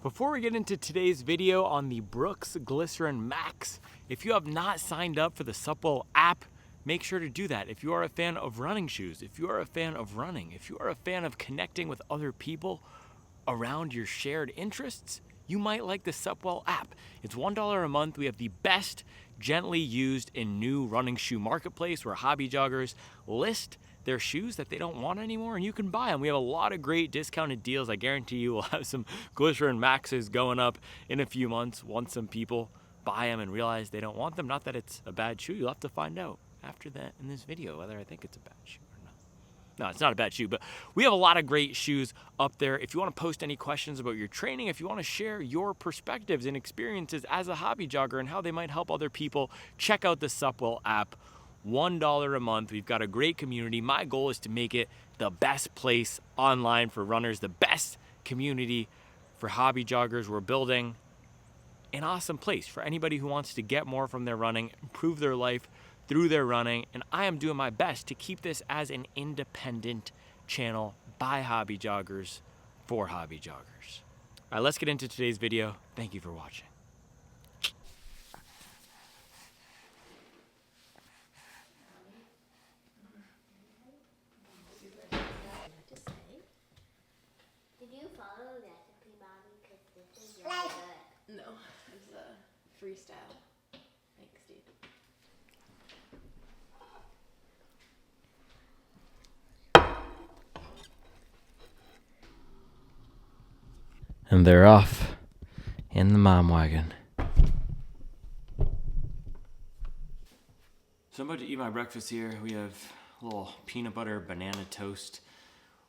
Before we get into today's video on the Brooks Glycerin Max, if you have not signed up for the Supwell app, make sure to do that. If you are a fan of running shoes, if you are a fan of running, if you are a fan of connecting with other people around your shared interests, you might like the Supwell app. It's $1 a month. We have the best gently used and new running shoe marketplace where hobby joggers list their shoes that they don't want anymore and you can buy them. We have a lot of great discounted deals. I guarantee you we'll have some Glycerin Maxes going up in a few months once some people buy them and realize they don't want them. Not that it's a bad shoe. You'll have to find out after that in this video whether I think it's a bad shoe or not. No, it's not a bad shoe, but we have a lot of great shoes up there. If you want to post any questions about your training, if you want to share your perspectives and experiences as a hobby jogger and how they might help other people, check out the Supwell app. $1 a month. We've got a great community. My goal is to make it the best place online for runners, the best community for hobby joggers. We're building an awesome place for anybody who wants to get more from their running, improve their life through their running, and I am doing my best to keep this as an independent channel by hobby joggers for hobby joggers. All right, let's get into today's video. Thank you for watching. No, it's a freestyle. Thanks, dude. And they're off in the mom wagon. So I'm about to eat my breakfast here. We have a little peanut butter banana toast.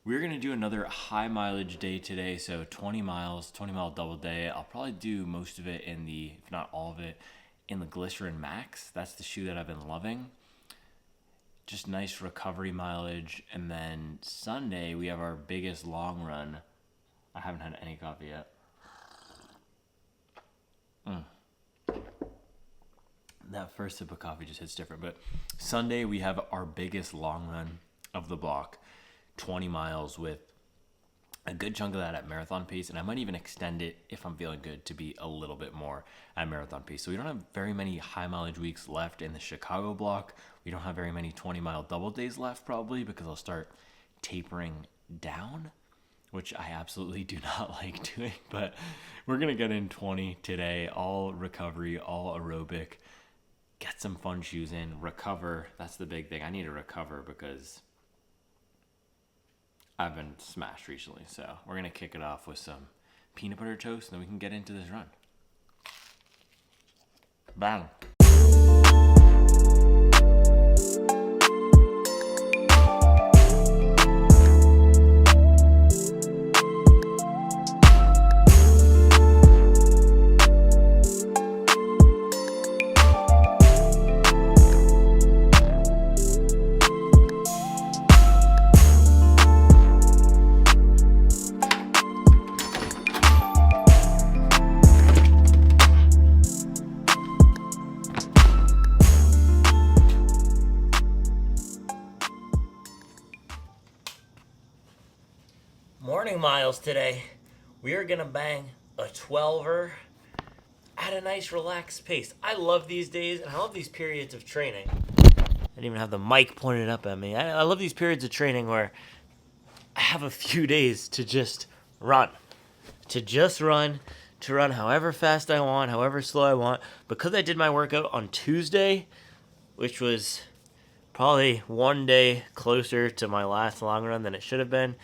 We're gonna do another high mileage day today, so 20 miles, 20 mile double day. I'll probably do most of it in the, if not all of it, in the Glycerin Max. That's the shoe that I've been loving. Just nice recovery mileage. And then Sunday, we have our biggest long run. I haven't had any coffee yet. That first sip of coffee just hits different. But Sunday, we have our biggest long run of the block. 20 miles with a good chunk of that at marathon pace, and I might even extend it if I'm feeling good to be a little bit more at marathon pace. So we don't have very many high mileage weeks left in the Chicago block. We don't have very many 20 mile double days left probably because I'll start tapering down, which I absolutely do not like doing, but we're gonna get in 20 today, all recovery, all aerobic, get some fun shoes in, recover. That's the big thing. I need to recover because I've been smashed recently, so we're going to kick it off with some peanut butter toast, and then we can get into this run. Bang. Morning miles today. We are gonna bang a 12er at a nice relaxed pace. I love these days and I love these periods of training. I didn't even have the mic pointed up at me. I love these periods of training where I have a few days to just run. To run however fast I want, however slow I want. Because I did my workout on Tuesday, which was probably one day closer to my last long run than it should have been.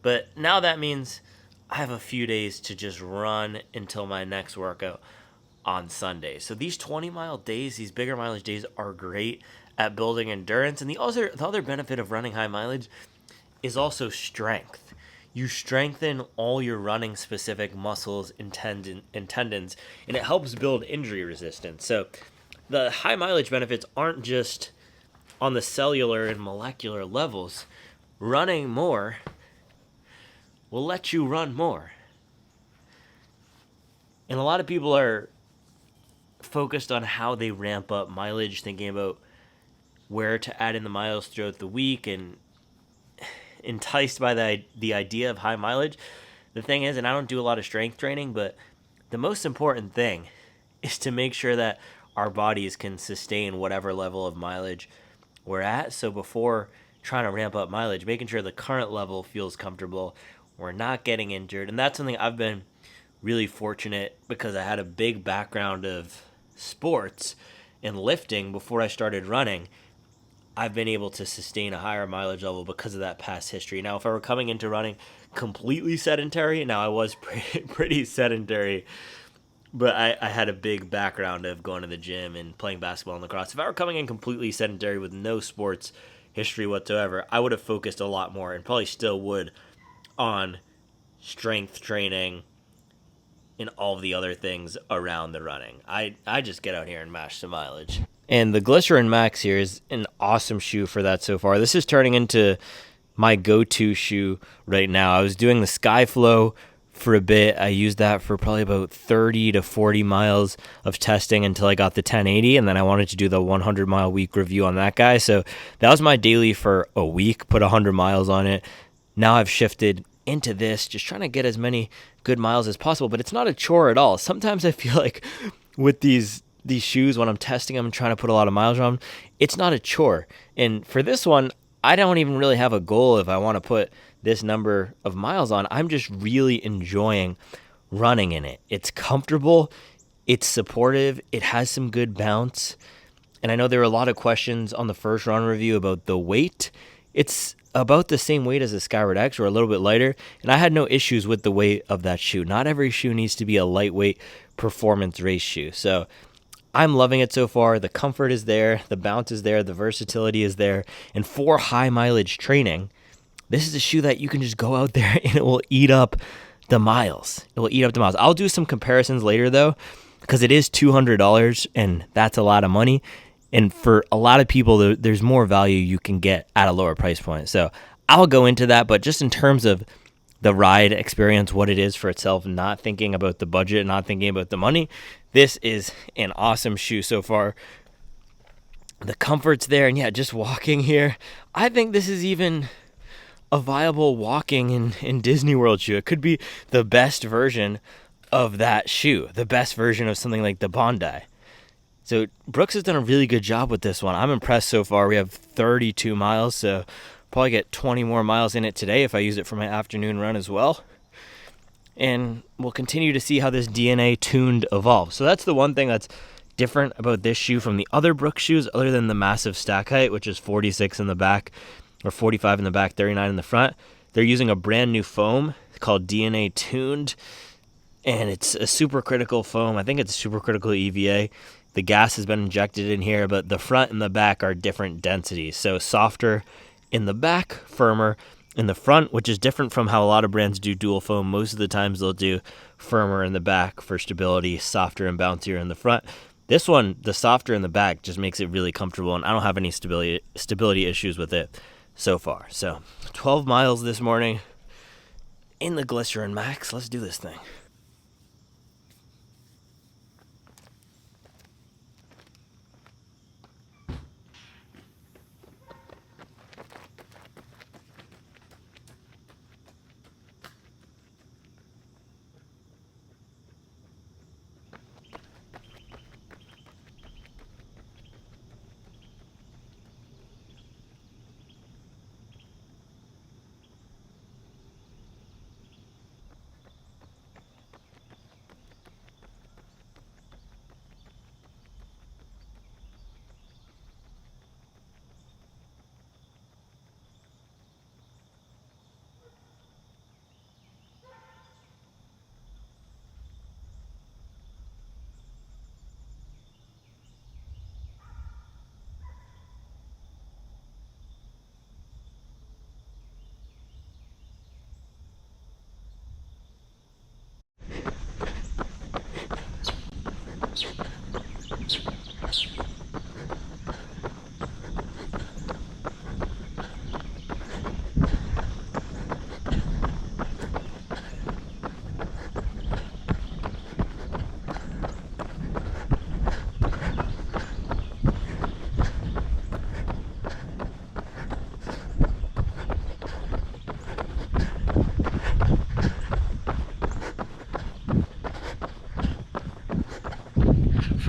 But now that means I have a few days to just run until my next workout on Sunday. So these 20-mile days, these bigger mileage days are great at building endurance. And the other benefit of running high mileage is also strength. You strengthen all your running specific muscles and tendons, and it helps build injury resistance. So the high mileage benefits aren't just on the cellular and molecular levels. Running more will let you run more. And a lot of people are focused on how they ramp up mileage, thinking about where to add in the miles throughout the week and enticed by the idea of high mileage. the thing is, and I don't do a lot of strength training, but the most important thing is to make sure that our bodies can sustain whatever level of mileage we're at. So before trying to ramp up mileage, making sure the current level feels comfortable, we're not getting injured. And that's something I've been really fortunate because I had a big background of sports and lifting before I started running. I've been able to sustain a higher mileage level because of that past history. Now, if I were coming into running completely sedentary, now I was pretty sedentary, but I had a big background of going to the gym and playing basketball and lacrosse. If I were coming in completely sedentary with no sports history whatsoever, I would have focused a lot more, and probably still would, on strength training and all the other things around the running. I just get out here and mash some mileage. And the Glycerin Max here is an awesome shoe for that so far. This is turning into my go-to shoe right now. I was doing the Skyflow for a bit. I used that for probably about 30 to 40 miles of testing until I got the 1080, and then I wanted to do the 100-mile week review on that guy. So that was my daily for a week, put 100 miles on it. Now I've shifted into this, just trying to get as many good miles as possible, but it's not a chore at all. Sometimes I feel like with these shoes, when I'm testing them and trying to put a lot of miles on them, it's not a chore. And for this one, I don't even really have a goal if I want to put this number of miles on. I'm just really enjoying running in it. It's comfortable, it's supportive, it has some good bounce. And I know there were a lot of questions on the first run review about the weight. It's about the same weight as the Skyward X, or a little bit lighter, and I had no issues with the weight of that shoe. Not every shoe needs to be a lightweight performance race shoe. So I'm loving it so far. The comfort is there, the bounce is there, the versatility is there, and for high mileage training, this is a shoe that you can just go out there and it will eat up the miles. It will eat up the miles. I'll do some comparisons later though, because it is $200 and that's a lot of money. And for a lot of people, there's more value you can get at a lower price point. So I'll go into that, but just in terms of the ride experience, what it is for itself, not thinking about the budget, not thinking about the money, this is an awesome shoe so far. The comfort's there, and yeah, just walking here, I think this is even a viable walking in Disney World shoe. It could be the best version of that shoe, the best version of something like the Bondi. So Brooks has done a really good job with this one. I'm impressed so far. We have 32 miles, so probably get 20 more miles in it today if I use it for my afternoon run as well. And we'll continue to see how this DNA tuned evolves. So that's the one thing that's different about this shoe from the other Brooks shoes, other than the massive stack height, which is 46 in the back, or 45 in the back, 39 in the front. They're using a brand new foam called DNA Tuned, and it's a supercritical foam. I think it's supercritical EVA. The gas has been injected in here, but the front and the back are different densities. So softer in the back, firmer in the front, which is different from how a lot of brands do dual foam. Most of the times they'll do firmer in the back for stability, softer and bouncier in the front. This one, the softer in the back, just makes it really comfortable, and I don't have any stability issues with it so far. So 12 miles this morning in the Glycerin Max. Let's do this thing.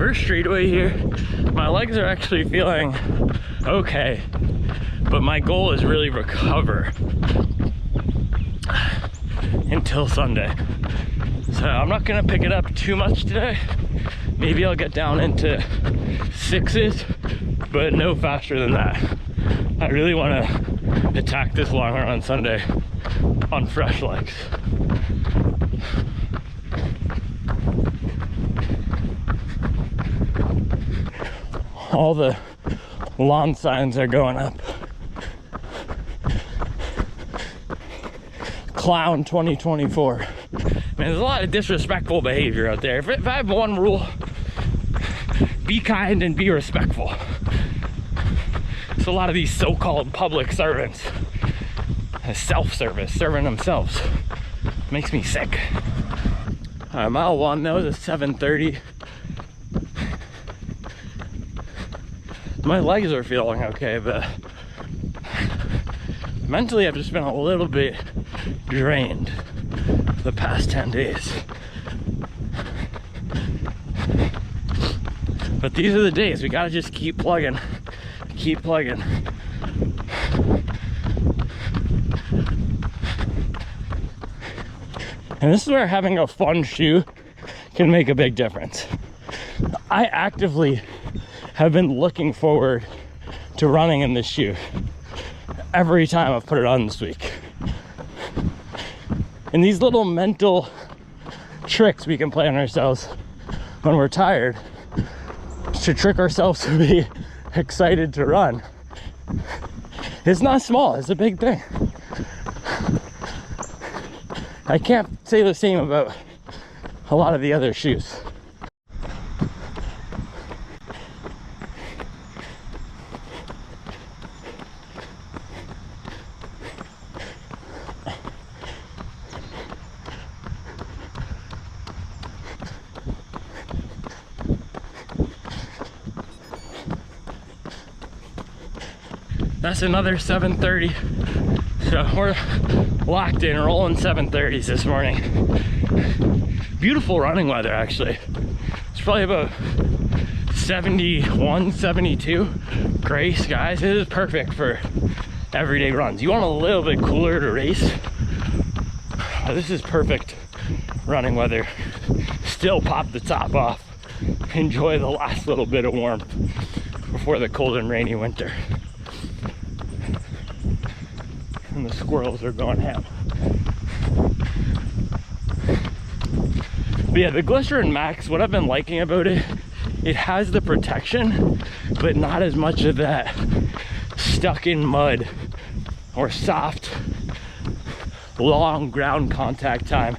first straightaway here, my legs are actually feeling okay, but my goal is really recover until Sunday. So I'm not gonna pick it up too much today. Maybe I'll get down into 6s, but no faster than that. I really want to attack this long run on Sunday on fresh legs. All the lawn signs are going up. Clown 2024. Man, there's a lot of disrespectful behavior out there. If I have one rule, be kind and be respectful. It's a lot of these so-called public servants, self-service, serving themselves. Makes me sick. All right, mile 1, that was a 7:30. My legs are feeling okay, but mentally I've just been a little bit drained the past 10 days. But these are the days, we gotta just keep plugging, keep plugging. And this is where having a fun shoe can make a big difference. I actively have been looking forward to running in this shoe every time I've put it on this week. And these little mental tricks we can play on ourselves when we're tired to trick ourselves to be excited to run. It's not small, it's a big thing. I can't say the same about a lot of the other shoes. That's another 7:30. So we're locked in, rolling 7:30s this morning. Beautiful running weather, actually. It's probably about 71, 72 gray skies. It is perfect for everyday runs. You want a little bit cooler to race, but this is perfect running weather. Still pop the top off. Enjoy the last little bit of warmth before the cold and rainy winter. And the squirrels are going ham. But yeah, the Glycerin Max, what I've been liking about it, it has the protection, but not as much of that stuck in mud or soft, long ground contact time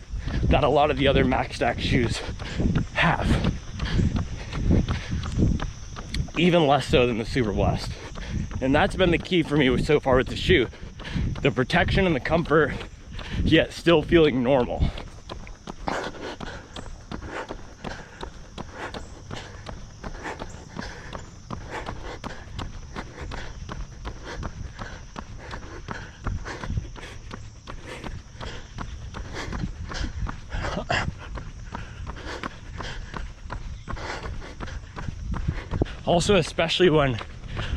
that a lot of the other Max Stack shoes have. Even less so than the Superblast. And that's been the key for me so far with the shoe. The protection and the comfort, yet still feeling normal. Also, especially when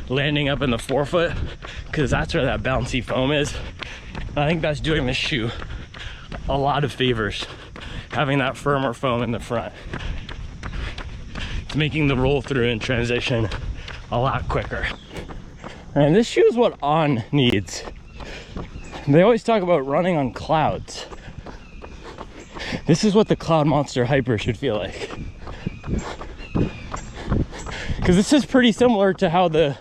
landing up in the forefoot, because that's where that bouncy foam is. I think that's doing this shoe a lot of favors, having that firmer foam in the front. It's making the roll through and transition a lot quicker. And this shoe is what On needs. They always talk about running on clouds. This is what the Cloud Monster Hyper should feel like. Because this is pretty similar to how the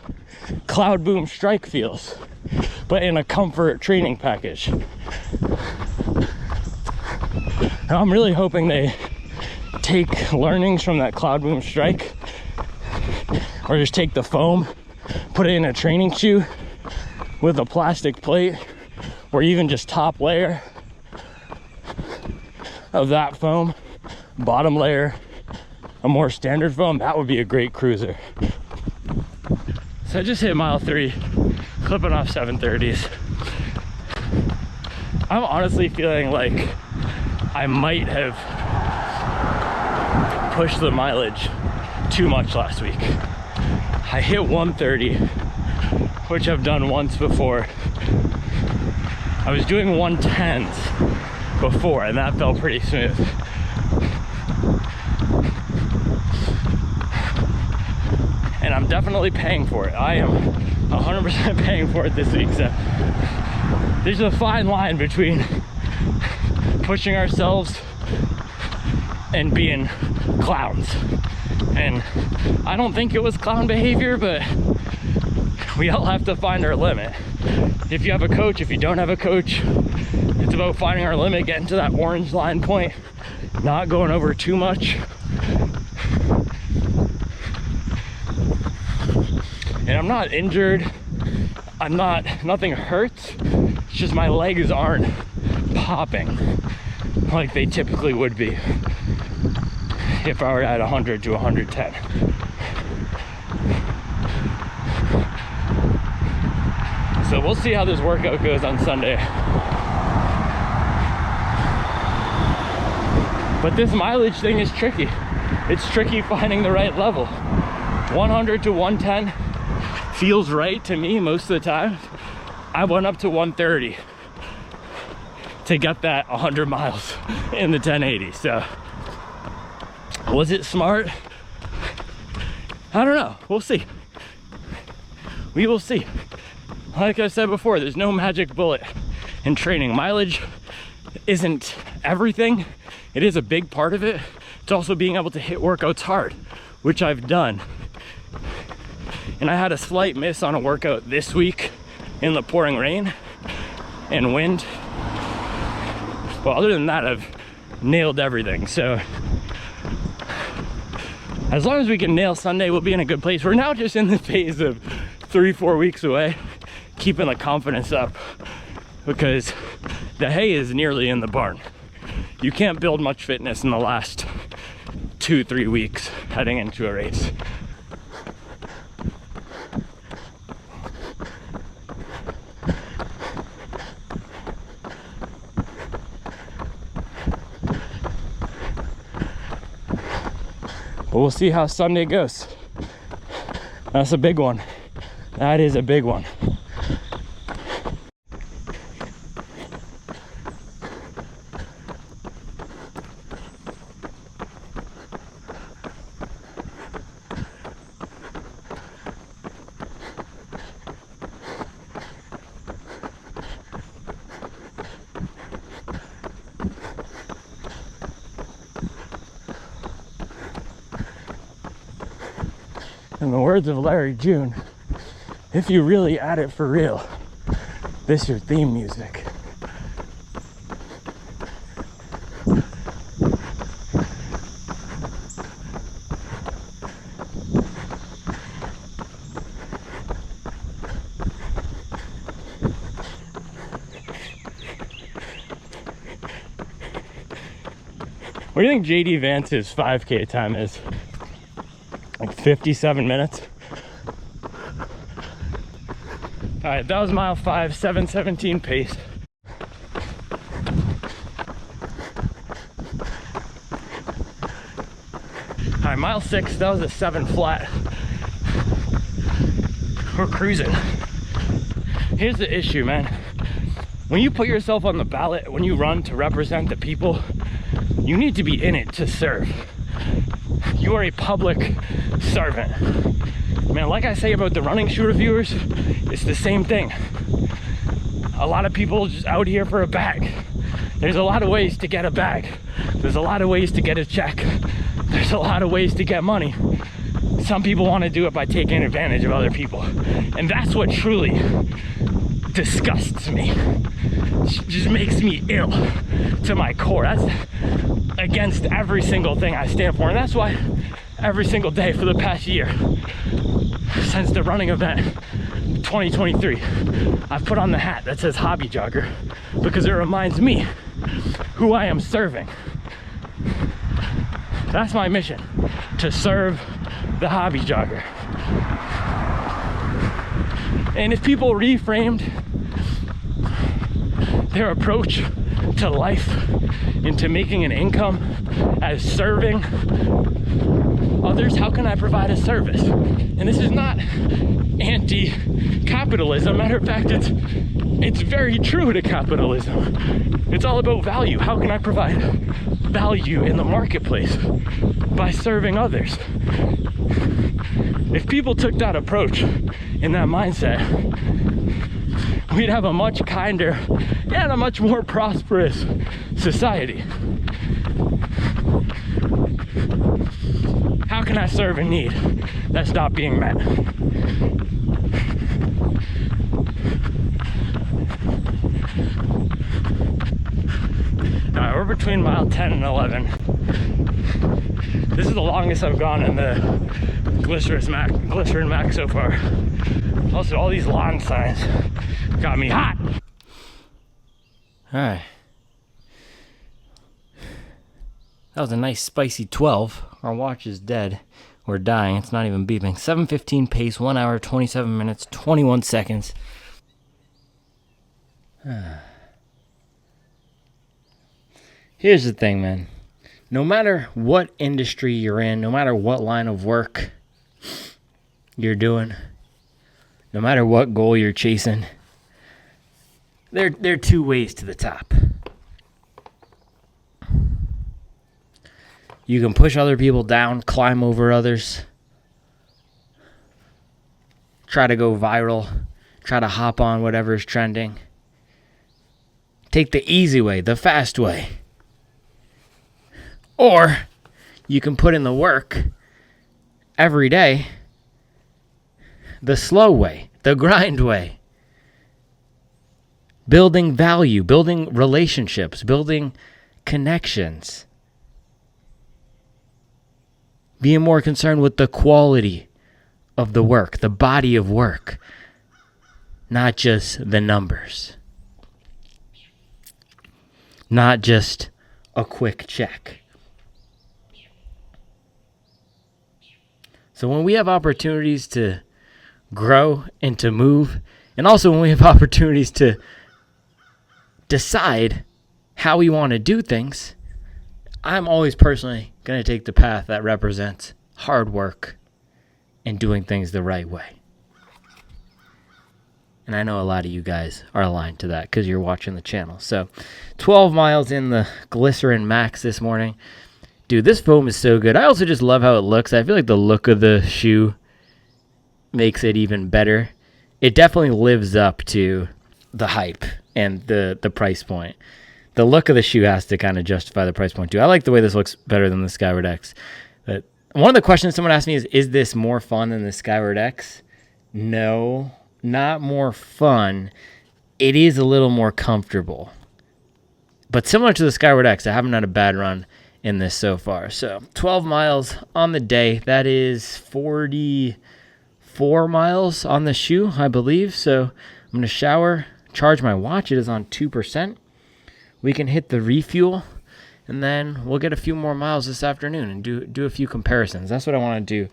Cloud Boom Strike feels, but in a comfort training package. Now I'm really hoping they take learnings from that Cloud Boom Strike, or just take the foam, put it in a training shoe with a plastic plate, or even just top layer of that foam, bottom layer a more standard foam. That would be a great cruiser. So I just hit mile 3, clipping off 7:30s. I'm honestly feeling like I might have pushed the mileage too much last week. I hit 130, which I've done once before. I was doing 110s before, and that felt pretty smooth. And I'm definitely paying for it. I am 100% paying for it this week. So there's a fine line between pushing ourselves and being clowns. And I don't think it was clown behavior, but we all have to find our limit. If you have a coach, if you don't have a coach, it's about finding our limit, getting to that orange line point, not going over too much. And I'm not injured. Nothing hurts. It's just my legs aren't popping like they typically would be if I were at 100 to 110. So we'll see how this workout goes on Sunday. But this mileage thing is tricky. It's tricky finding the right level. 100 to 110 feels right to me most of the time. I went up to 130 to get that 100 miles in the 1080. So was it smart? I don't know. We'll see. We will see. Like I said before, there's no magic bullet in training. Mileage isn't everything. It is a big part of it. It's also being able to hit workouts hard, which I've done. And I had a slight miss on a workout this week in the pouring rain and wind. But other than that, I've nailed everything. So as long as we can nail Sunday, we'll be in a good place. We're now just in the phase of 3-4 weeks away, keeping the confidence up, because the hay is nearly in the barn. You can't build much fitness in the last 2-3 weeks heading into a race. But we'll see how Sunday goes. That's a big one. That is a big one. In the words of Larry June, if you really at it for real, this your theme music. What do you think JD Vance's 5K time is? Like 57 minutes. All right, that was mile 5, 7:17 pace. All right, mile 6, that was a 7 flat. We're cruising. Here's the issue, man. When you put yourself on the ballot, when you run to represent the people, you need to be in it to serve. You are a public servant. Man, like I say about the running shoe reviewers, it's the same thing. A lot of people just out here for a bag. There's a lot of ways to get a bag. There's a lot of ways to get a check. There's a lot of ways to get money. Some people want to do it by taking advantage of other people. And that's what truly disgusts me. It just makes me ill to my core. That's against every single thing I stand for. And that's why every single day for the past year, since the running event 2023, I've put on the hat that says hobby jogger, because it reminds me who I am serving. That's my mission, to serve the hobby jogger. And if people reframed their approach to life into making an income as serving others, how can I provide a service? And this is not anti-capitalism. Matter of fact, it's very true to capitalism. It's all about value. How can I provide value in the marketplace? By serving others. If people took that approach and that mindset, we'd have a much kinder and a much more prosperous society. How can I serve a need that's not being met? Alright, we're between mile 10 and 11. This is the longest I've gone in the Glycerin Max so far. Also, all these lawn signs got me hot. Alright. That was a nice spicy 12. Our watch is dead. We're dying. It's not even beeping. 7:15 pace, 1 hour, 27 minutes, 21 seconds. Here's the thing, man. No matter what industry you're in, no matter what line of work you're doing, no matter what goal you're chasing, there are two ways to the top. You can push other people down, climb over others, try to go viral, try to hop on whatever's trending. Take the easy way, the fast way. Or you can put in the work every day, the slow way, the grind way. Building value, building relationships, building connections. Being more concerned with the quality of the work, the body of work, not just the numbers. Not just a quick check. So when we have opportunities to grow and to move, and also when we have opportunities to decide how we want to do things, I'm always personally going to take the path that represents hard work and doing things the right way. And I know a lot of you guys are aligned to that because you're watching the channel. So 12 miles in the Glycerin Max this morning. Dude, this foam is so good. I also just love how it looks. I feel like the look of the shoe makes it even better. It definitely lives up to the hype and the price point. The look of the shoe has to kind of justify the price point too. I like the way this looks better than the Skyward X. But one of the questions someone asked me is this more fun than the Skyward X? No, not more fun. It is a little more comfortable. But similar to the Skyward X, I haven't had a bad run in this so far. So 12 miles on the day. That is 44 miles on the shoe, I believe. So I'm going to shower, charge my watch. It is on 2%. We can hit the refuel, and then we'll get a few more miles this afternoon and do a few comparisons. That's what I want to do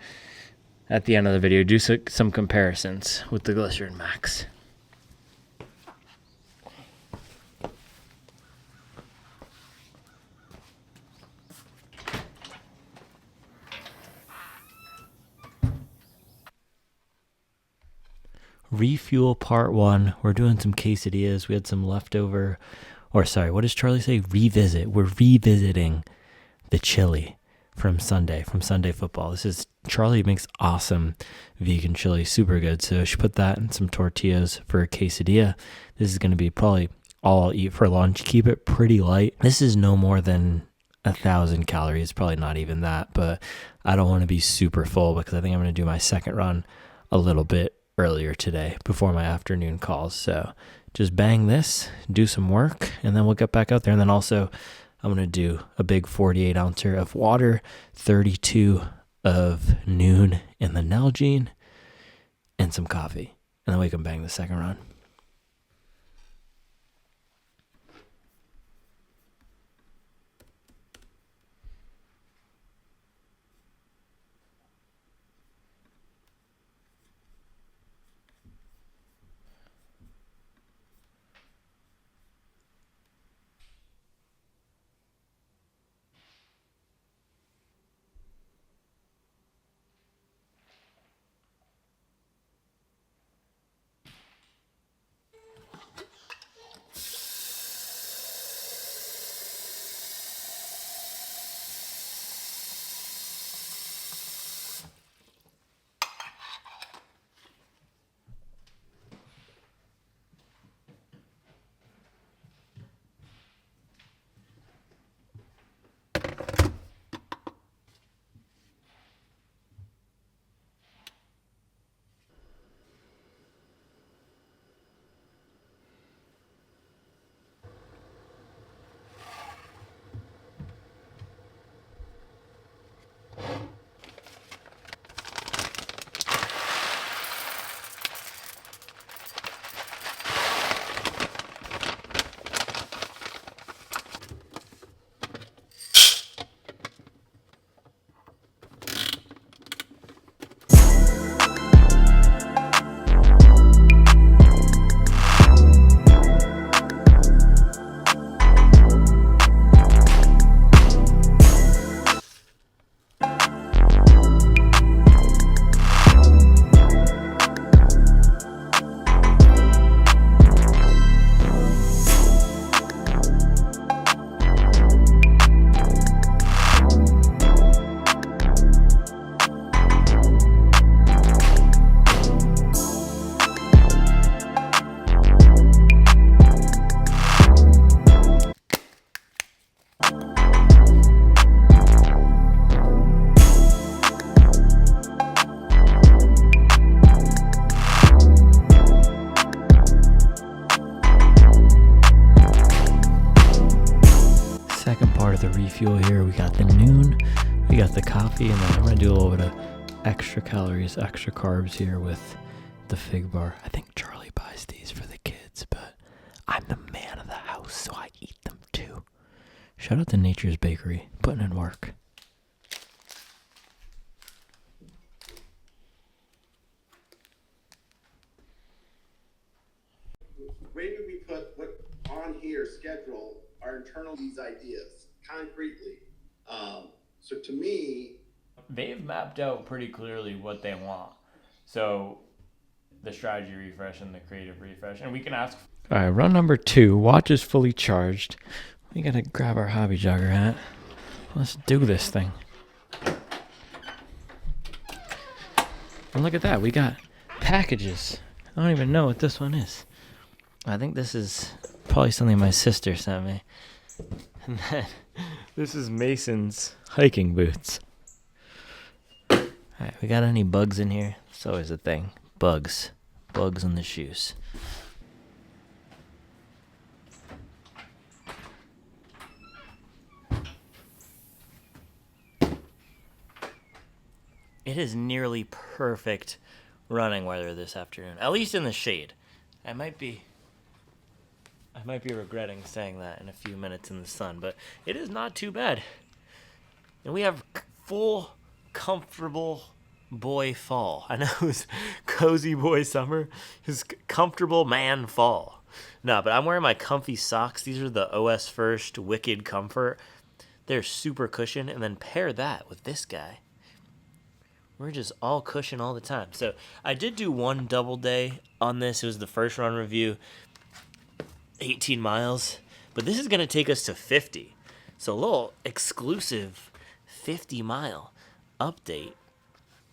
at the end of the video, do some comparisons with the Glycerin Max. Refuel part 1. We're doing some quesadillas. We had some leftover, or sorry, what does Charlie say? Revisit. We're revisiting the chili from Sunday football. This is, Charlie makes awesome vegan chili, super good. So she put that in some tortillas for a quesadilla. This is going to be probably all I'll eat for lunch. Keep it pretty light. This is no more than 1,000 calories, probably not even that, but I don't want to be super full because I think I'm going to do my second run a little bit earlier today before my afternoon calls. So just bang this, do some work, and then we'll get back out there. And then also I'm going to do a big 48 ouncer of water, 32 of Noon in the Nalgene, and some coffee. And then we can bang the second run. coffee, and then I'm gonna do a little bit of extra calories, extra carbs here with the fig bar. I think Charlie buys these for the kids, but I'm the man of the house, so I eat them too. Shout out to Nature's Bakery, putting in work. Maybe we put what on here, schedule our internal these ideas concretely. So to me, they've mapped out pretty clearly what they want. So the strategy refresh and the creative refresh, and we can ask. All right, run number 2. Watch is fully charged. We gotta grab our hobby jogger hat. Let's do this thing. And look at that, we got packages. I don't even know what this one is. I think this is probably something my sister sent me. And then this is Mason's hiking boots. Alright, we got any bugs in here? It's always a thing. Bugs. Bugs in the shoes. It is nearly perfect running weather this afternoon, at least in the shade. I might be regretting saying that in a few minutes in the sun, but it is not too bad. And we have full, comfortable boy fall. I know it was cozy boy summer. It's comfortable man fall. No, but I'm wearing my comfy socks. These are the OS First Wicked Comfort. They're super cushion, and then pair that with this guy. We're just all cushion all the time. So I did do one double day on this. It was the first run review, 18 miles. But this is going to take us to 50. So a little exclusive 50-mile update,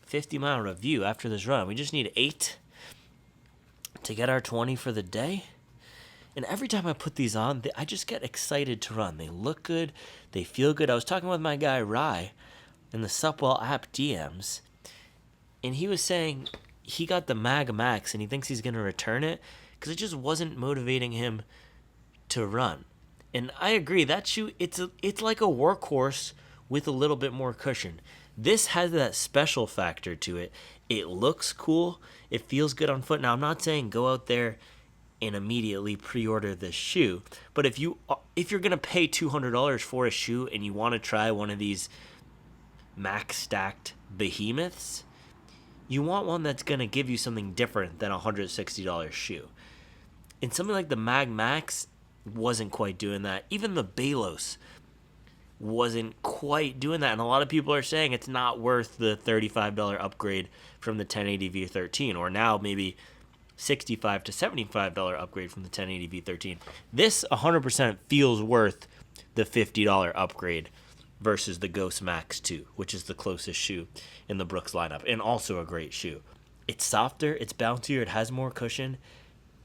50-mile review after this run. We just need 8 to get our 20 for the day. And every time I put these on, I just get excited to run. They look good. They feel good. I was talking with my guy, Rye, in the Supwell app DMs, and he was saying he got the Mag Max and he thinks he's going to return it because it just wasn't motivating him to run. And I agree, that shoe, it's like a workhorse with a little bit more cushion. This has that special factor to it. It looks cool. It feels good on foot. Now, I'm not saying go out there and immediately pre-order this shoe, but if you're going to pay $200 for a shoe and you want to try one of these Max stacked behemoths, you want one that's going to give you something different than a $160 shoe. And something like the Mag Max wasn't quite doing that. Even the Balos wasn't quite doing that. And a lot of people are saying it's not worth the $35 upgrade from the 1080 V13, or now maybe $65 to $75 upgrade from the 1080 V13. This 100% feels worth the $50 upgrade versus the Ghost Max 2, which is the closest shoe in the Brooks lineup, and also a great shoe. It's softer, it's bouncier, it has more cushion.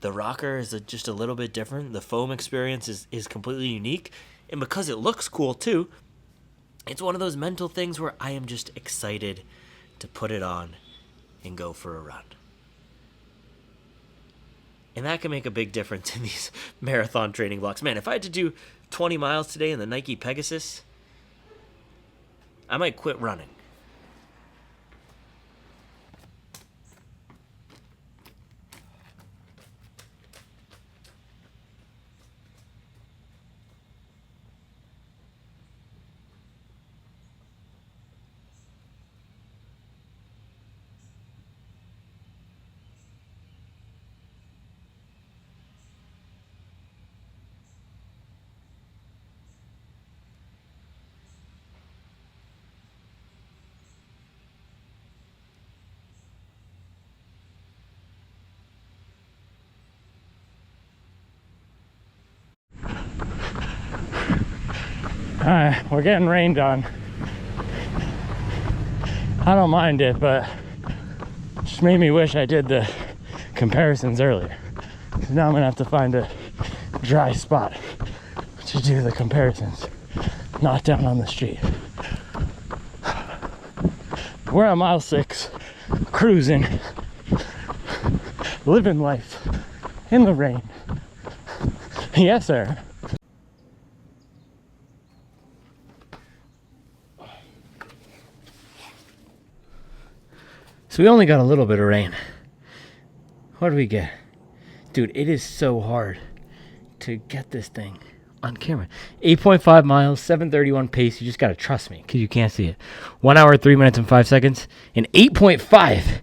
The rocker is just a little bit different. The foam experience is completely unique. And because it looks cool too, it's one of those mental things where I am just excited to put it on and go for a run. And that can make a big difference in these marathon training blocks. Man, if I had to do 20 miles today in the Nike Pegasus, I might quit running. Alright, we're getting rained on. I don't mind it, but it just made me wish I did the comparisons earlier. Because now I'm gonna have to find a dry spot to do the comparisons, not down on the street. We're on mile 6, cruising, living life in the rain. Yes, sir. So we only got a little bit of rain. What do we get? Dude, it is so hard to get this thing on camera. 8.5 miles, 7:31 pace. You just got to trust me because you can't see it. 1 hour, 3 minutes, and 5 seconds. And 8.5.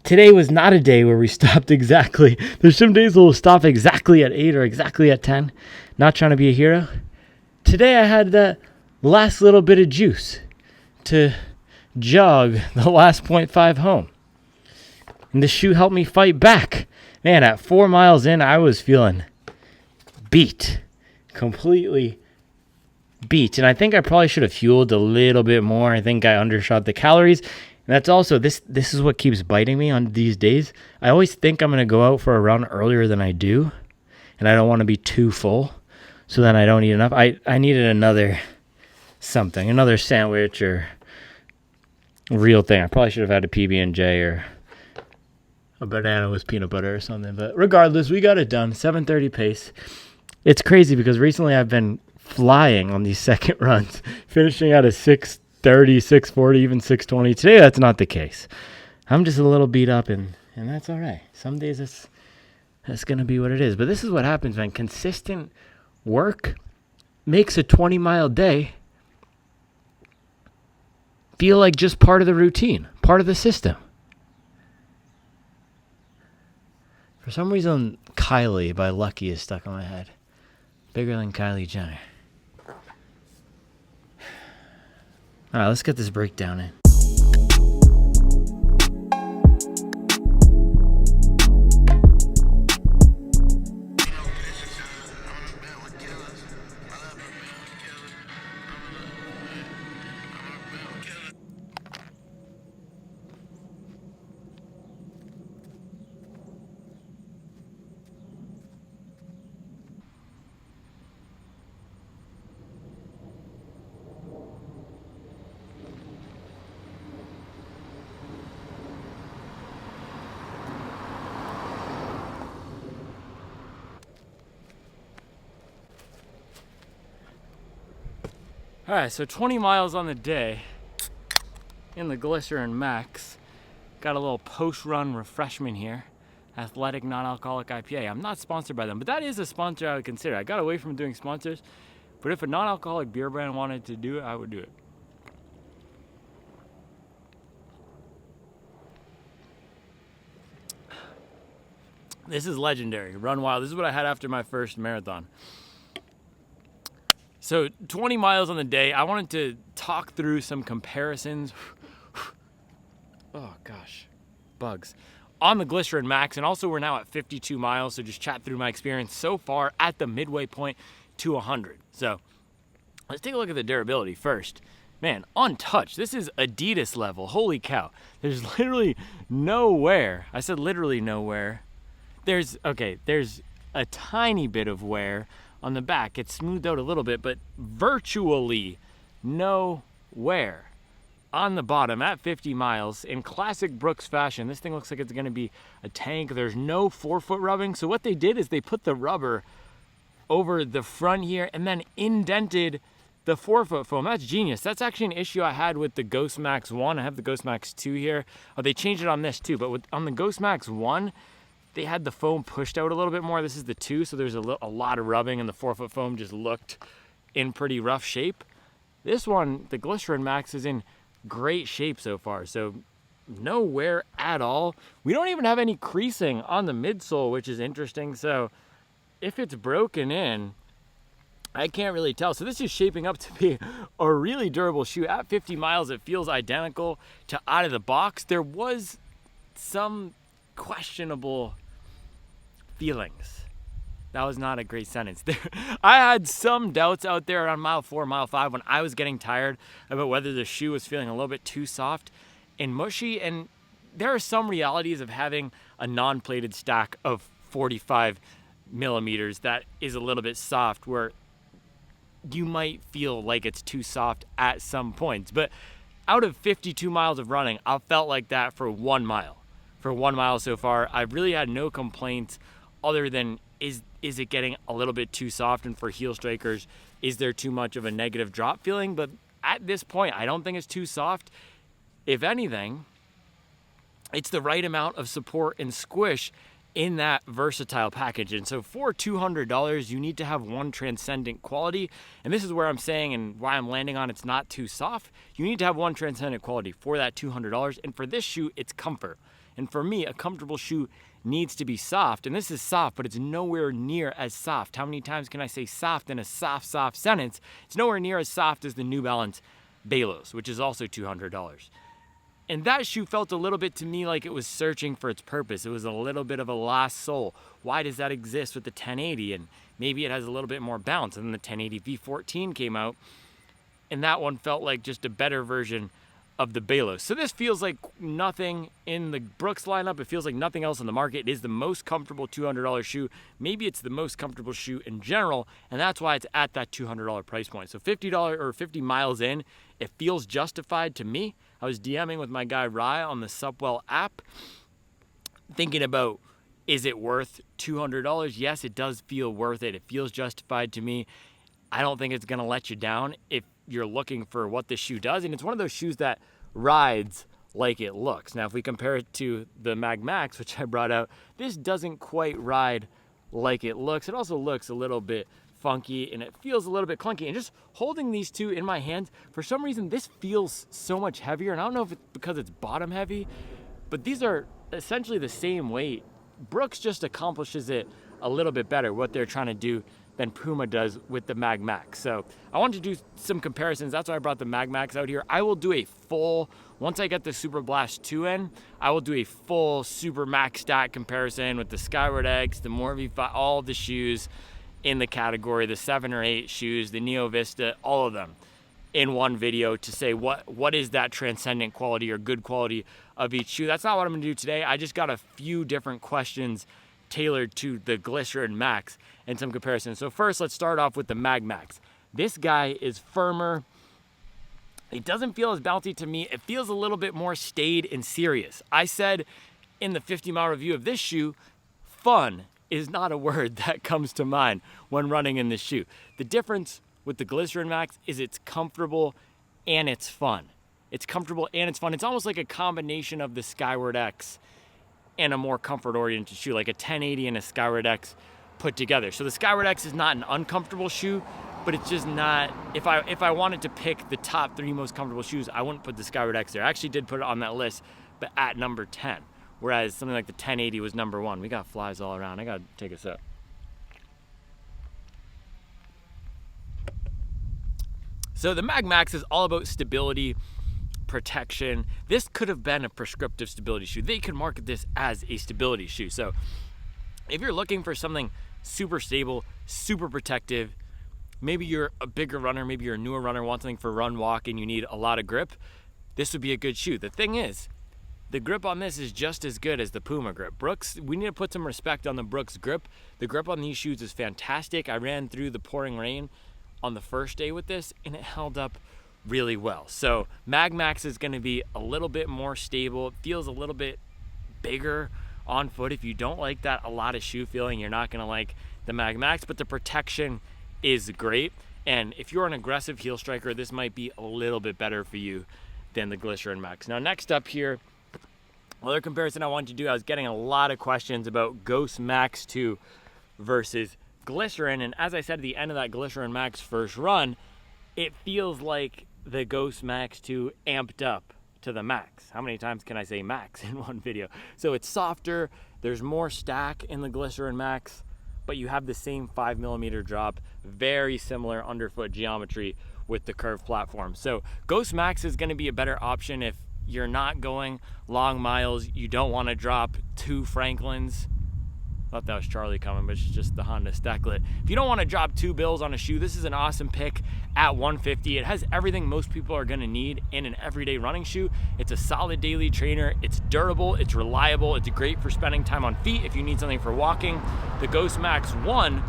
Today was not a day where we stopped exactly. There's some days we'll stop exactly at 8 or exactly at 10. Not trying to be a hero. Today I had that last little bit of juice to jog the last 0.5 home. And the shoe helped me fight back. Man, at 4 miles in, I was feeling beat. Completely beat. And I think I probably should have fueled a little bit more. I think I undershot the calories. And that's also, this is what keeps biting me on these days. I always think I'm going to go out for a run earlier than I do. And I don't want to be too full. So then I don't eat enough. I needed another something. Another sandwich or real thing. I probably should have had a PB&J or a banana with peanut butter or something. But regardless, we got it done. 7:30 pace. It's crazy because recently I've been flying on these second runs, finishing at a 6:30, 6:40, even 6:20. Today, that's not the case. I'm just a little beat up, and that's all right. Some days that's going to be what it is. But this is what happens, man. Consistent work makes a 20-mile day feel like just part of the routine, part of the system. For some reason, Kylie by Lucky is stuck in my head. Bigger than Kylie Jenner. All right, let's get this breakdown in. All right, so 20 miles on the day in the Glycerin Max. Got a little post-run refreshment here. Athletic non-alcoholic IPA. I'm not sponsored by them, but that is a sponsor I would consider. I got away from doing sponsors, but if a non-alcoholic beer brand wanted to do it, I would do it. This is legendary. Run wild. This is what I had after my first marathon. So 20 miles on the day. I wanted to talk through some comparisons. Oh gosh, bugs. On the Glycerin Max, and also we're now at 52 miles, so just chat through my experience so far at the midway point to 100. So let's take a look at the durability first. Man, untouched. This is Adidas level. Holy cow. There's literally no wear. I said literally no wear. There's a tiny bit of wear on the back. It's smoothed out a little bit, but virtually no wear. On the bottom at 50 miles in classic Brooks fashion, this thing looks like it's going to be a tank. There's no forefoot rubbing. So what they did is they put the rubber over the front here and then indented the forefoot foam. That's genius. That's actually an issue I had with the Ghost Max 1. I have the Ghost Max 2 here. Oh, they changed it on this too, but on the Ghost Max 1, they had the foam pushed out a little bit more. This is the 2, so there's a lot of rubbing and the forefoot foam just looked in pretty rough shape. This one, the Glycerin Max, is in great shape so far, so no wear at all. We don't even have any creasing on the midsole, which is interesting. So if it's broken in, I can't really tell. So this is shaping up to be a really durable shoe. At 50 miles, it feels identical to out of the box. There was some questionable feelings. That was not a great sentence. I had some doubts out there around mile 4, mile 5 when I was getting tired about whether the shoe was feeling a little bit too soft and mushy. And there are some realities of having a non-plated stack of 45 millimeters that is a little bit soft, where you might feel like it's too soft at some points. But out of 52 miles of running, I felt like that for 1 mile. For 1 mile so far, I've really had no complaints other than is it getting a little bit too soft, and for heel strikers, is there too much of a negative drop feeling? But at this point, I don't think it's too soft. If anything, it's the right amount of support and squish in that versatile package. And so for $200, you need to have one transcendent quality. And this is where I'm saying, and why I'm landing on it's not too soft. You need to have one transcendent quality for that $200. And for this shoe, it's comfort. And for me, a comfortable shoe needs to be soft. And this is soft, but it's nowhere near as soft. How many times can I say soft in a soft sentence? It's nowhere near as soft as the New Balance Balos, which is also $200. And that shoe felt a little bit to me like it was searching for its purpose. It was a little bit of a lost soul. Why does that exist with the 1080? And maybe it has a little bit more bounce. And then the 1080 V14 came out, and that one felt like just a better version of the Balos. So this feels like nothing in the Brooks lineup. It feels like nothing else on the market. It is the most comfortable $200 shoe. Maybe it's the most comfortable shoe in general, and that's why it's at that $200 price point. So $50 or 50 miles in, it feels justified to me. I was DMing with my guy Rye on the Supwell app, thinking about, is it worth $200? Yes, it does feel worth it. It feels justified to me. I don't think it's gonna let you down if you're looking for what this shoe does. And it's one of those shoes that rides like it looks. Now, if we compare it to the Mag Max, which I brought out, this doesn't quite ride like it looks. It also looks a little bit funky and it feels a little bit clunky. And just holding these two in my hands, for some reason, this feels so much heavier. And I don't know if it's because it's bottom heavy, but these are essentially the same weight. Brooks just accomplishes it a little bit better, what they're trying to do, than Puma does with the Mag Max. So I wanted to do some comparisons. That's why I brought the Mag Max out here. I will do a full, once I get the Superblast 2 in, I will do a full Super Max stat comparison with the Skyward X, the Morphe 5, all the shoes in the category, the 7 or 8 shoes, the Neo Vista, all of them in one video to say what is that transcendent quality or good quality of each shoe. That's not what I'm gonna do today. I just got a few different questions tailored to the Glycerin Max and some comparisons. So first, let's start off with the Mag Max. This guy is firmer. It doesn't feel as bouncy to me. It feels a little bit more staid and serious. I said in the 50-mile review of this shoe, fun is not a word that comes to mind when running in this shoe. The difference with the Glycerin Max is it's comfortable and it's fun. It's comfortable and it's fun. It's almost like a combination of the Skyward X and a more comfort-oriented shoe, like a 1080 and a Skyward X put together. So the Skyward X is not an uncomfortable shoe, but it's just not, if I wanted to pick the top 3 most comfortable shoes, I wouldn't put the Skyward X there. I actually did put it on that list, but at number 10, whereas something like the 1080 was number 1. We got flies all around. I gotta take a sip. So the Mag Max is all about stability, protection. This could have been a prescriptive stability shoe. They could market this as a stability shoe. So if you're looking for something super stable, super protective, maybe you're a bigger runner, maybe you're a newer runner, want something for run, walk, and you need a lot of grip, this would be a good shoe. The thing is, the grip on this is just as good as the Puma grip. Brooks, we need to put some respect on the Brooks grip. The grip on these shoes is fantastic. I ran through the pouring rain on the first day with this, and it held up really well. So Mag Max is going to be a little bit more stable. It feels a little bit bigger on foot. If you don't like that a lot of shoe feeling, you're not going to like the Mag Max, but the protection is great. And if you're an aggressive heel striker, this might be a little bit better for you than the Glycerin Max. Now, next up here, another comparison I wanted to do, I was getting a lot of questions about Ghost Max 2 versus Glycerin. And as I said at the end of that Glycerin Max first run, it feels like the Ghost Max 2 amped up to the Max. How many times can I say Max in one video? So it's softer, there's more stack in the Glycerin Max, but you have the same 5mm drop, very similar underfoot geometry with the curved platform. So Ghost Max is gonna be a better option if you're not going long miles, you don't wanna drop 2 Franklins. Thought that was Charlie coming, but it's just the Honda Stacklet. If you don't want to drop 2 bills on a shoe, this is an awesome pick at $150. It has everything most people are going to need in an everyday running shoe. It's a solid daily trainer. It's durable. It's reliable. It's great for spending time on feet if you need something for walking. The Ghost Max 1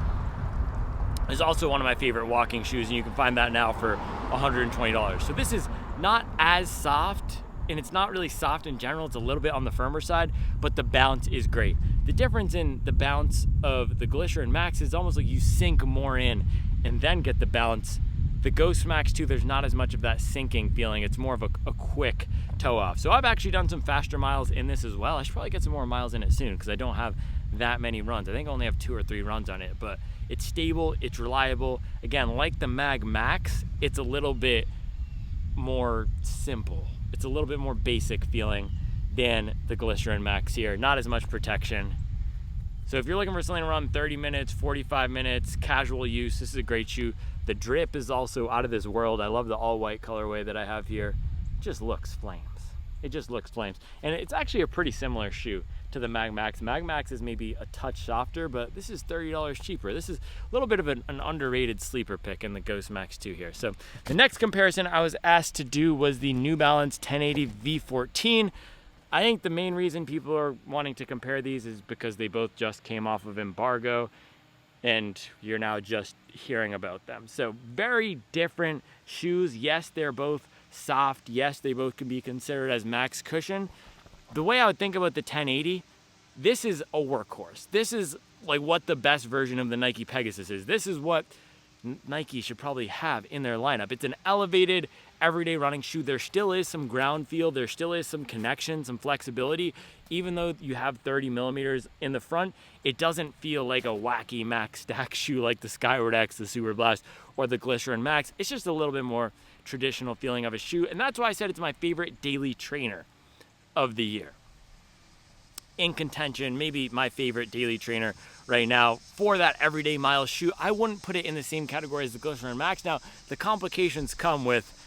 is also one of my favorite walking shoes, and you can find that now for $120. So this is not as soft, and it's not really soft in general. It's a little bit on the firmer side, but the bounce is great. The difference in the bounce of the Glycerin Max is almost like you sink more in and then get the bounce The Ghost Max 2, there's not as much of that sinking feeling. It's more of a quick toe off. So I've actually done some faster miles in this as well. I should probably get some more miles in it soon because I don't have that many runs. I think I only have 2 or 3 runs on it, but it's stable, it's reliable. Again, like the Mag Max, it's a little bit more simple. It's a little bit more basic feeling than the Glycerin Max here. Not as much protection. So if you're looking for something around 30 minutes, 45 minutes, casual use, this is a great shoe. The drip is also out of this world. I love the all white colorway that I have here. It just looks flames. It just looks flames. And it's actually a pretty similar shoe to the Mag Max. Mag Max is maybe a touch softer, but this is $30 cheaper. This is a little bit of an underrated sleeper pick in the Ghost Max 2 here. So the next comparison I was asked to do was the New Balance 1080 V14. I think the main reason people are wanting to compare these is because they both just came off of embargo and you're now just hearing about them. So very different shoes. Yes, they're both soft. Yes, they both can be considered as max cushion. The way I would think about the 1080, this is a workhorse. This is like what the best version of the Nike Pegasus is. This is what Nike should probably have in their lineup. It's an elevated everyday running shoe. There still is some ground feel. There still is some connection, some flexibility. Even though you have 30 millimeters in the front, it doesn't feel like a wacky max stack shoe like the Skyward X, the Superblast, or the Glycerin Max. It's just a little bit more traditional feeling of a shoe. And that's why I said it's my favorite daily trainer of the year. In contention, maybe my favorite daily trainer right now for that everyday mile shoe. I wouldn't put it in the same category as the Glycerin Max. Now, the complications come with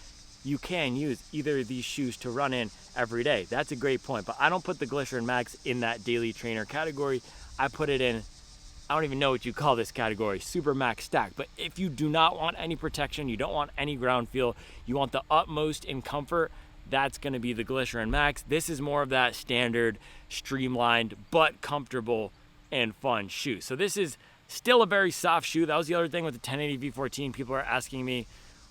you can use either of these shoes to run in every day. That's a great point, but I don't put the Glycerin Max in that daily trainer category. I put it in, I don't even know what you call this category, Super Max Stack. But if you do not want any protection, you don't want any ground feel, you want the utmost in comfort, that's going to be the Glycerin Max. This is more of that standard, streamlined, but comfortable and fun shoe. So this is still a very soft shoe. That was the other thing with the 1080 V14. People are asking me,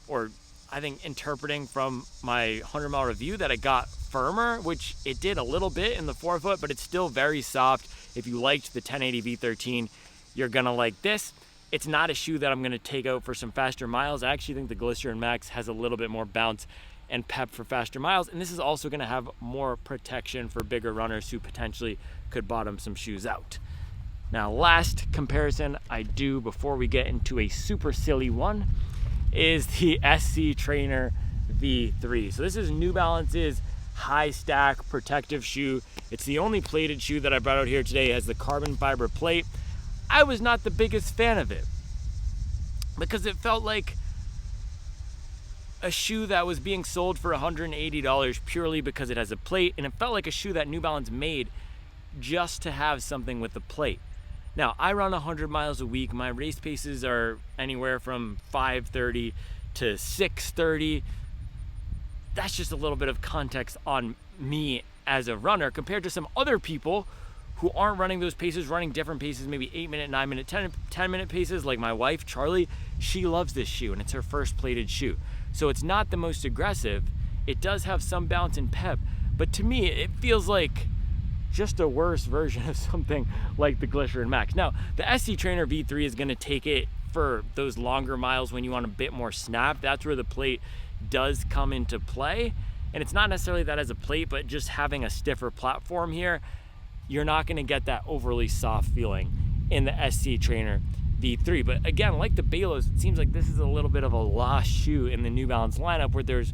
or I think interpreting from my 100-mile review, that it got firmer, which it did a little bit in the forefoot, but it's still very soft. If you liked the 1080 V13, you're going to like this. It's not a shoe that I'm going to take out for some faster miles. I actually think the Glycerin Max has a little bit more bounce and pep for faster miles, and this is also going to have more protection for bigger runners who potentially could bottom some shoes out. Now, last comparison I do before we get into a super silly one is the SC Trainer V3. So this is New Balance's high stack protective shoe. It's the only plated shoe that I brought out here today. It has the carbon fiber plate. I was not the biggest fan of it because it felt like a shoe that was being sold for $180 purely because it has a plate, and it felt like a shoe that New Balance made just to have something with the plate. Now, I run 100 miles a week. My race paces are anywhere from 5:30 to 6:30. That's just a little bit of context on me as a runner compared to some other people who aren't running those paces, running different paces, maybe 8-minute, 9-minute, 10-minute paces, like my wife, Charlie. She loves this shoe, and it's her first plated shoe. So it's not the most aggressive. It does have some bounce and pep, but to me, it feels like just a worse version of something like the Glycerin Max. Now, the SC Trainer V3 is gonna take it for those longer miles when you want a bit more snap. That's where the plate does come into play. And it's not necessarily that as a plate, but just having a stiffer platform here, you're not gonna get that overly soft feeling in the SC Trainer V3. But again, like the Balos, it seems like this is a little bit of a lost shoe in the New Balance lineup where there's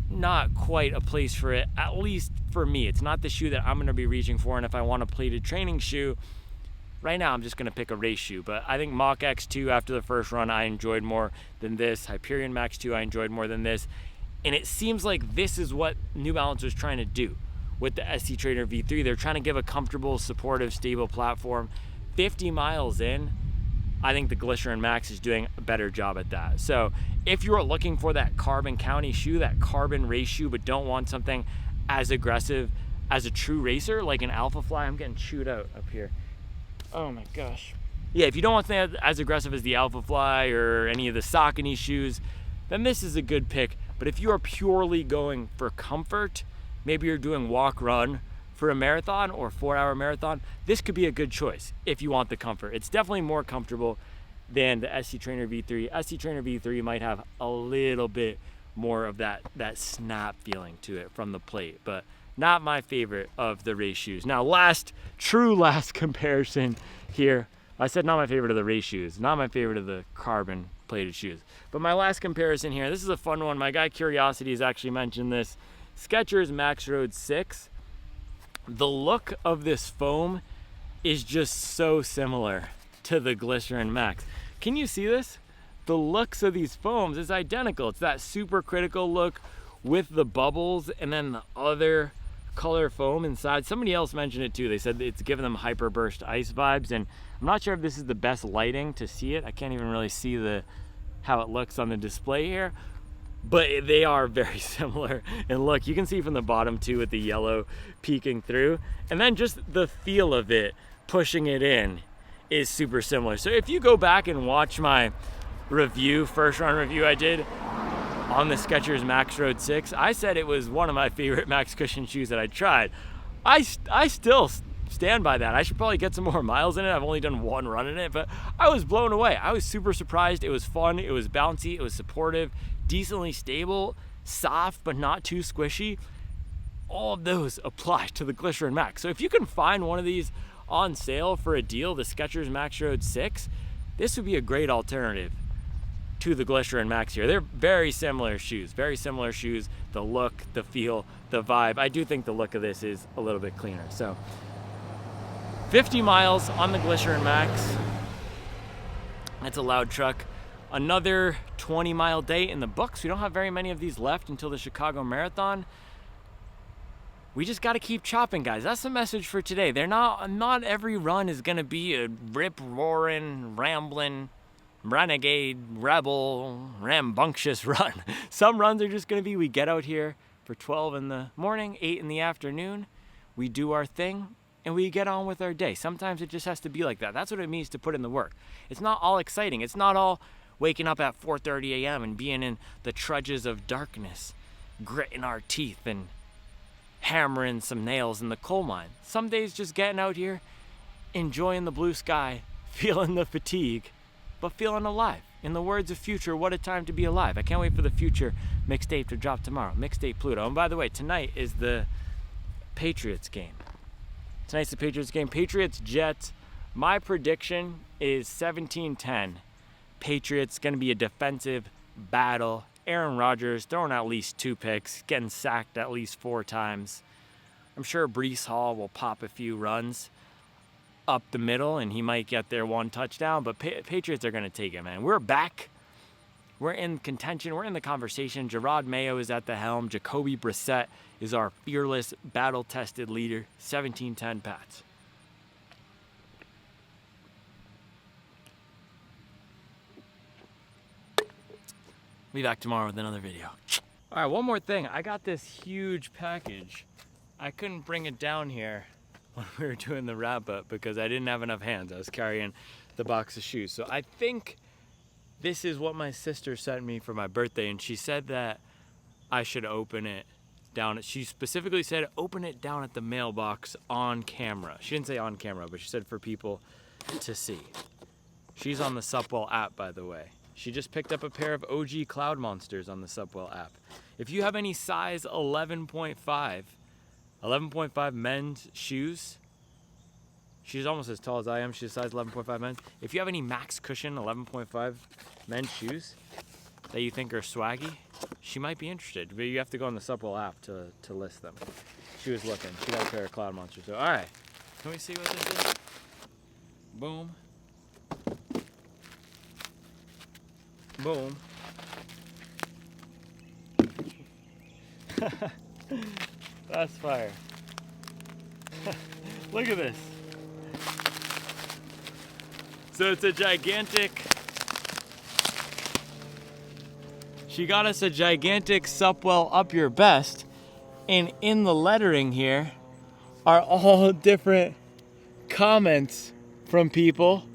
not quite a place for it, at least for me. It's not the shoe that I'm gonna be reaching for, and if I want a plated training shoe, right now I'm just gonna pick a race shoe. But I think Mach X2 after the first run I enjoyed more than this. Hyperion Max 2 I enjoyed more than this. And it seems like this is what New Balance was trying to do with the SC Trainer V3. They're trying to give a comfortable, supportive, stable platform. 50 miles in, I think the Glycerin Max is doing a better job at that. So if you're looking for that carbon county shoe, that carbon race shoe, but don't want something as aggressive as a true racer, like an Alpha Fly, I'm getting chewed out up here. Oh my gosh. Yeah, if you don't want something as aggressive as the Alpha Fly or any of the Saucony shoes, then this is a good pick. But if you are purely going for comfort, maybe you're doing walk run for a marathon or 4-hour marathon, this could be a good choice if you want the comfort. It's definitely more comfortable than the SC Trainer V3. SC Trainer V3 might have a little bit more of that snap feeling to it from the plate, but not my favorite of the race shoes. Now, last comparison here. I said not my favorite of the race shoes, not my favorite of the carbon plated shoes. But my last comparison here, this is a fun one. My guy Curiosity has actually mentioned this. Skechers Max Road 6. The look of this foam is just so similar to the Glycerin Max. Can you see this? The looks of these foams is identical. It's that super critical look with the bubbles and then the other color foam inside. Somebody else mentioned it too. They said it's giving them hyper burst ice vibes, and I'm not sure if this is the best lighting to see it. I can't even really see how it looks on the display here, but they are very similar. And look, you can see from the bottom too with the yellow peeking through, and then just the feel of it pushing it in is super similar. So if you go back and watch my first run review I did on the Skechers Max Road 6, I said it was one of my favorite Max Cushion shoes that I tried. I still stand by that. I should probably get some more miles in it. I've only done one run in it, but I was blown away. I was super surprised. It was fun, it was bouncy, it was supportive, decently stable, soft but not too squishy. All of those apply to the Glycerin Max. So if you can find one of these on sale for a deal, the Skechers Max Road 6, this would be a great alternative to the Glycerin Max here. They're very similar shoes, the look, the feel, the vibe. I do think the look of this is a little bit cleaner. So 50 miles on the Glycerin Max. That's a loud truck. Another 20-mile day in the books. We don't have very many of these left until the Chicago Marathon. We just got to keep chopping, guys. That's the message for today. Not every run is going to be a rip-roaring, rambling, renegade, rebel, rambunctious run. Some runs are just going to be, we get out here for 12 in the morning, 8 in the afternoon, we do our thing, and we get on with our day. Sometimes it just has to be like that. That's what it means to put in the work. It's not all exciting. It's not all waking up at 4:30 a.m. and being in the trudges of darkness, gritting our teeth and hammering some nails in the coal mine. Some days just getting out here, enjoying the blue sky, feeling the fatigue, but feeling alive. In the words of Future, what a time to be alive. I can't wait for the Future mixtape to drop tomorrow. Mixtape Pluto. And by the way, tonight is the Patriots game. Tonight's the Patriots game. Patriots Jets. My prediction is 17-10. Patriots going to be a defensive battle. Aaron Rodgers throwing at least 2 picks, getting sacked at least 4 times. I'm sure Breece Hall will pop a few runs up the middle, and he might get their 1 touchdown, but Patriots are going to take it, man. We're back. We're in contention. We're in the conversation. Gerard Mayo is at the helm. Jacoby Brissett is our fearless, battle-tested leader. 17-10 Pats. Be back tomorrow with another video. All right, one more thing. I got this huge package. I couldn't bring it down here when we were doing the wrap up because I didn't have enough hands. I was carrying the box of shoes. So I think this is what my sister sent me for my birthday, and she said that I should open it down. She specifically said open it down at the mailbox on camera. She didn't say on camera, but she said for people to see. She's on the Supwell app, by the way. She just picked up a pair of OG Cloud Monsters on the Supwell app. If you have any size 11.5 men's shoes, she's almost as tall as I am. She's size 11.5 men's. If you have any Max Cushion 11.5 men's shoes that you think are swaggy, she might be interested. But you have to go on the Supwell app to list them. She was looking. She got a pair of Cloud Monsters. So, all right. Can we see what this is? Boom. Boom. That's fire. Look at this. So it's a gigantic, she got us a gigantic Supwell Up Your Best, and in the lettering here are all different comments from people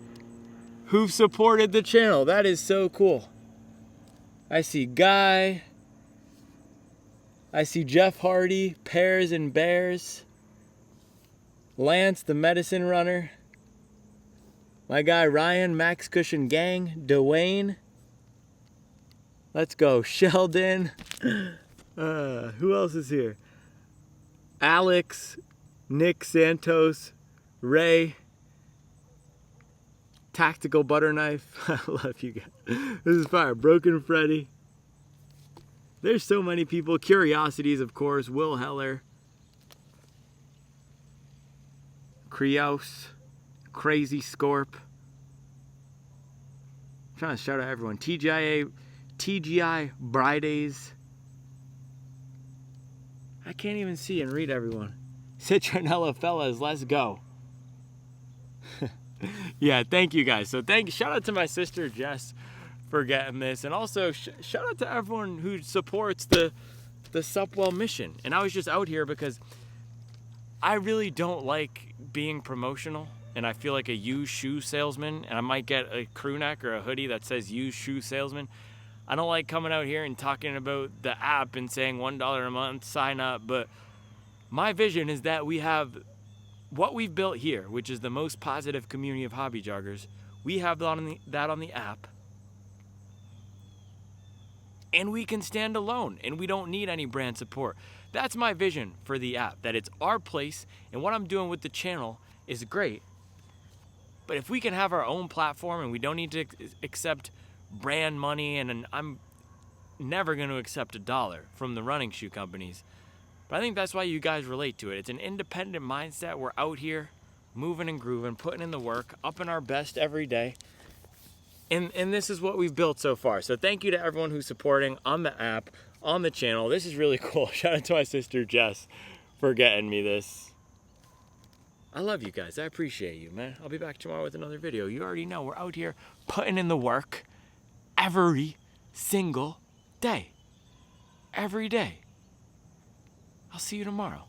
who've supported the channel. That is so cool. I see Guy, I see Jeff Hardy, Pears and Bears, Lance the Medicine Runner, My guy Ryan, Max Cushion Gang, Dwayne. Let's go. Sheldon. Who else is here? Alex, Nick Santos, Ray, Tactical Butter Knife. I love you guys. This is fire. Broken Freddy. There's so many people. Curiosities, of course. Will Heller. Krios. Crazy Scorp. I'm trying to shout out everyone. TGI Bridays. I can't even see and read everyone. Citronella Fellas, let's go. Yeah, thank you guys. So shout out to my sister Jess for getting this, and also shout out to everyone who supports the Supwell mission. And I was just out here because I really don't like being promotional, and I feel like a used shoe salesman, and I might get a crew neck or a hoodie that says used shoe salesman. I don't like coming out here and talking about the app and saying $1 a month, sign up, but my vision is that we have what we've built here, which is the most positive community of hobby joggers. We have that on the app, and we can stand alone, and we don't need any brand support. That's my vision for the app, that it's our place, and what I'm doing with the channel is great. But if we can have our own platform and we don't need to accept brand money, and I'm never going to accept $1 from the running shoe companies. But I think that's why you guys relate to it. It's an independent mindset. We're out here moving and grooving, putting in the work, upping our best every day. And this is what we've built so far. So thank you to everyone who's supporting on the app, on the channel. This is really cool. Shout out to my sister Jess for getting me this. I love you guys. I appreciate you, man. I'll be back tomorrow with another video. You already know we're out here putting in the work every single day. Every day. I'll see you tomorrow.